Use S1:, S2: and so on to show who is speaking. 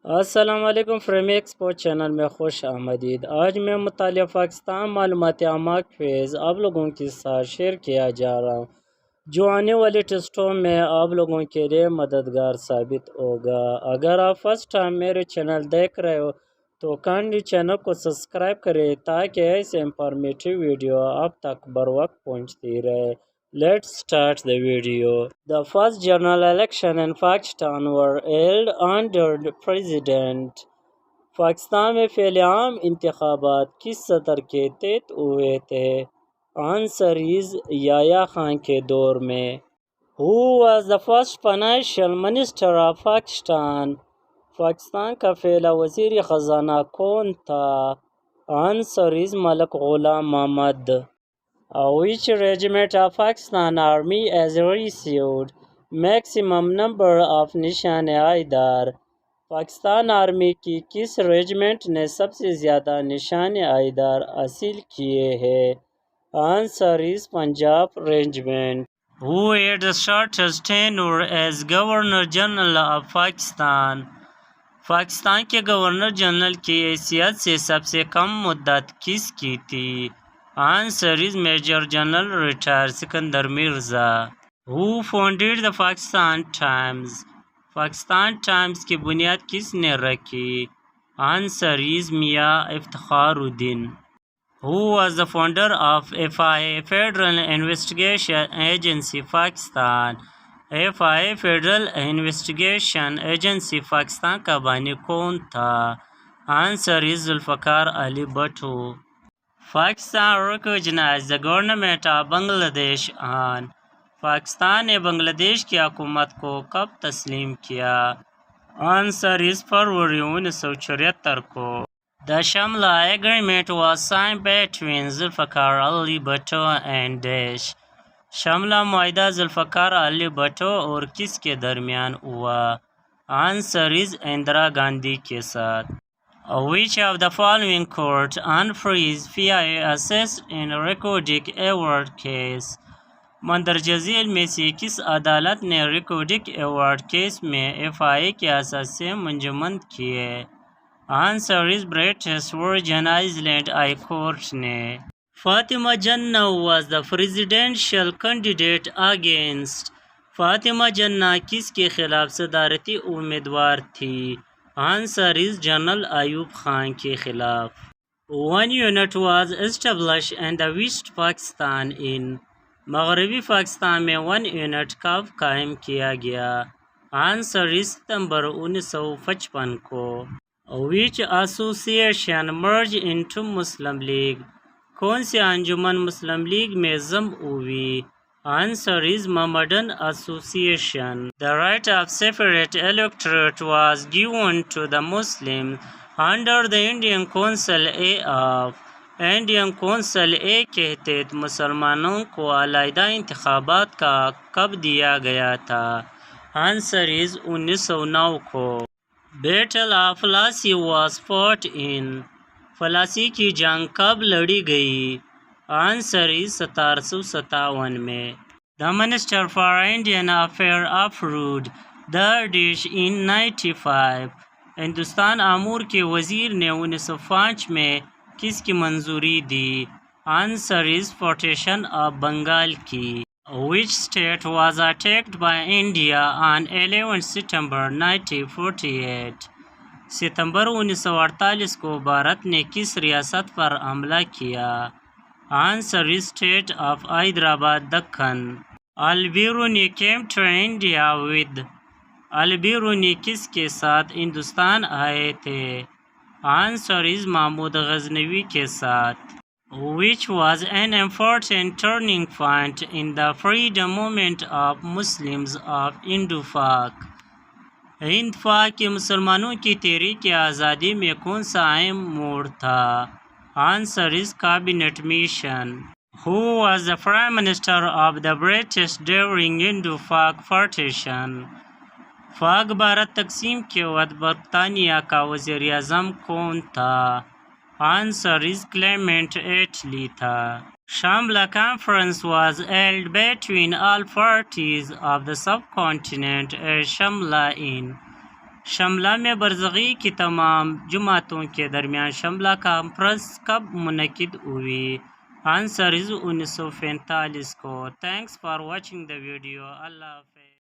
S1: अस्सलाम वालेकुम प्रेमी एक्सपोर्ट चैनल में खुश आमदीद। आज मैं मुतालिया पाकिस्तान मालूमाती आमा क्विज़ आप लोगों के साथ शेयर किया जा रहा हूँ, जो आने वाले टेस्टों में आप लोगों के लिए मददगार साबित होगा। अगर आप फर्स्ट टाइम मेरे चैनल देख रहे हो तो काइंडली चैनल को सब्सक्राइब करें ताकि ऐसे इंफॉर्मेटिव वीडियो आप तक बर वक्त पहुँचती रहे। Let's start the video. The first general election in Pakistan were held under the President. Pakistan में पहले आम इंतखाबात किस सदर के तहत हुए थे? आंसर इज याया खान के दौर में। Who was the first financial minister of Pakistan? Pakistan का पहला वजीर खजाना कौन था? Answer is Malik Ghulam Muhammad. Which regiment of Pakistan Army has received maximum number of Nishan-e-Haider? Pakistan army की किस रेजिमेंट ने सबसे ज़्यादा निशान-ए-आइदार हासिल किए हैं? Answer is Punjab regiment. Who had the shortest tenure as Governor General of Pakistan? Pakistan के गवर्नर जनरल की हैसियत से सबसे कम मुद्दत किसकी थी? Answer is major general retired Sikandar Mirza. Who founded the Pakistan Times? Pakistan Times की बुनियाद किसने रखी? Answer is Mian Iftikharuddin. Who was the founder of FIA Federal Investigation Agency Pakistan? FIA Federal Investigation Agency Pakistan का बानी कौन था? Answer is Zulfikar Ali Bhutto. Pakistan recognized the government of Bangladesh on. Pakistan ने बांग्लादेश की हुकूमत को कब तस्लीम किया? आंसर इस फरवरी 1974 को। The Shamla Agreement was signed between Zulfikar Ali Bhutto and Dash. शमला मुआहिदा Zulfikar Ali भट्टो और किसके दरमियान हुआ? आंसर इज इंदिरा गांधी के साथ। Which of the following court unfreeze FIA assessed in recording award case? मंदरजा झील में से किस अदालत ने रिकॉर्डिंग अवार्ड केस में FIA के असास से मंजमद किए? Answer is British virgin island high court ने। फातिमा जन्ना was the presidential candidate against. Fatima जन्ना किसके खिलाफ सदारती उम्मीदवार थी? Answer is general Ayub Khan के खिलाफ। One unit was established in the West Pakistan in. मगरबी पाकिस्तान में 1 यूनिट कब कायम किया गया? आंसर इज सितंबर 1955 को। Which association merged into Muslim League? कौन सी अंजुमन मुस्लिम लीग में जम हुई? Answer is Mohammedan Association. The right of separate electorate was given to the Muslims under the Indian Council A of. Indian Council A के तहत मुसलमानों को अलहदा इंतखाबात का कब दिया गया था? आंसर इज 1909 को। Battle of Plassey was fought in. Plassey की जंग कब लड़ी गई? आंसर इज 1757 में। The minister for Indian affair approved the dish in 95. Hindustan आमूर के वजीर ने 1905 में किसकी मंजूरी दी? Answer is partition of Bengal की। Which state was attacked by India on 11 September 1948? सितंबर 1948 को भारत ने किस रियासत पर हमला किया? Answer is state of Hyderabad Deccan. Al-Biruni came to India with. Al-Biruni किसके साथ हिंदुस्तान आए थे? आंसर इज महमूद गजनवी के साथ। Which was an important turning point in the freedom movement of Muslims of Indo-Pak. Hind पाक के मुसलमानों की तहरीक आज़ादी में कौन सा अहम मोड़ था? Answer is cabinet mission. Who was the Prime Minister of the British during Indo-Pak partition? Pak Bharat तकसीम के वक्त बरतानिया का वज़ीर आज़म कौन था? आंसर इज क्लेमेंट एटली था। Shamla Conference was held between all parties of the subcontinent at Shamla in. शमला में बरज़गी की तमाम जमातों के दरमियान शमला कॉन्फ्रेंस कब मुनक़िद हुई? आंसर इज़ 1945 को। Thanks for watching the video. Allah हाफ़िज़।